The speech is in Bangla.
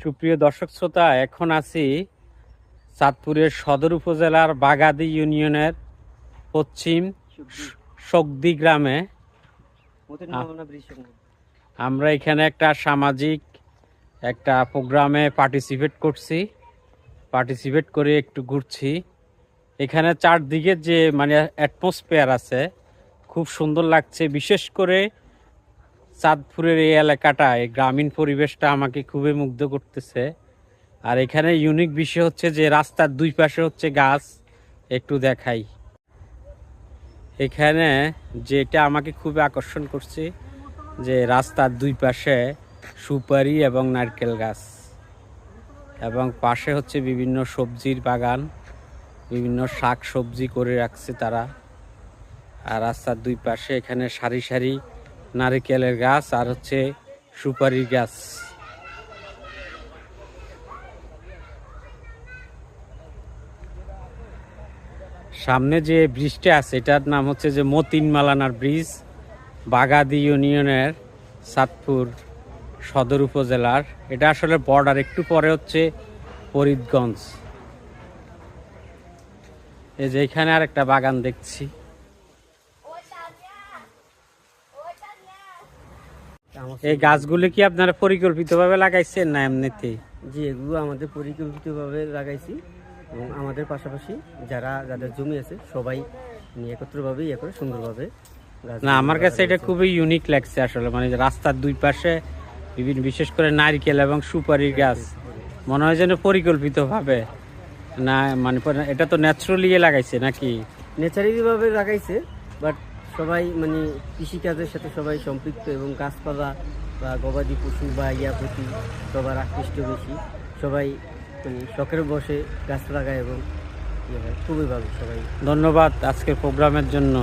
সুপ্রিয় দর্শক শ্রোতা, এখন আছি চাঁদপুরের সদর উপজেলার বাগাদি ইউনিয়নের পশ্চিম শকদি গ্রামে। আমরা এখানে একটা সামাজিক একটা প্রোগ্রামে পার্টিসিপেট করে একটু ঘুরছি। এখানে চারদিকে যে অ্যাটমসফিয়ার আছে খুব সুন্দর লাগছে। বিশেষ করে চাঁদপুরের এই এলাকাটা, এই গ্রামীণ পরিবেশটা আমাকে খুবই মুগ্ধ করতেছে। আর এখানে ইউনিক বিষয় হচ্ছে যে রাস্তার দুই পাশে হচ্ছে গাছ। একটু দেখাই, এখানে যেটা আমাকে খুবই আকর্ষণ করছে যে রাস্তার দুই পাশে সুপারি এবং নারকেল গাছ, এবং পাশে হচ্ছে বিভিন্ন সবজির বাগান, বিভিন্ন শাক সবজি করে রাখছে তারা। আর রাস্তার দুই পাশে এখানে সারি সারি নারকেলের গাছ আর হচ্ছে সুপারির গাছ। সামনে যে ব্রিজটা আছে এটার নাম হচ্ছে যে মতিন মালানার ব্রিজ, বাগাদি ইউনিয়নের চাঁদপুর সদর উপজেলার। এটা আসলে বর্ডার, একটু পরে হচ্ছে ফরিদগঞ্জ। এই যে এখানে আর একটা বাগান দেখছি। এই গাছগুলি কি আপনারা পরিকল্পিতভাবে লাগাইছেন না এমনিতে? জি, এগুলো আমাদের পরিকল্পিতভাবে লাগাইছি এবং আমাদের পাশাপাশি যাদের জমি আছে সবাই নিয়ে একত্রভাবে করে সুন্দরভাবে। না, আমার কাছে এটা খুবই ইউনিক লাগছে আসলে, রাস্তার দুই পাশে বিভিন্ন, বিশেষ করে নারকেল এবং সুপারির গাছ মনে হয় যেন পরিকল্পিতভাবে না, এটা তো ন্যাচারালি লাগাইছে নাকি? ন্যাচারালি ভাবে লাগাইছে, বাট সবাই কৃষিকাজের সাথে সবাই সম্পৃক্ত এবং গাছপালা বা গবাদি পশু বা প্রতি সবার আকৃষ্ট বেশি। সবাই শখের বসে গাছ লাগায় এবং খুবই ভালো সবাই। ধন্যবাদ আজকের প্রোগ্রামের জন্য।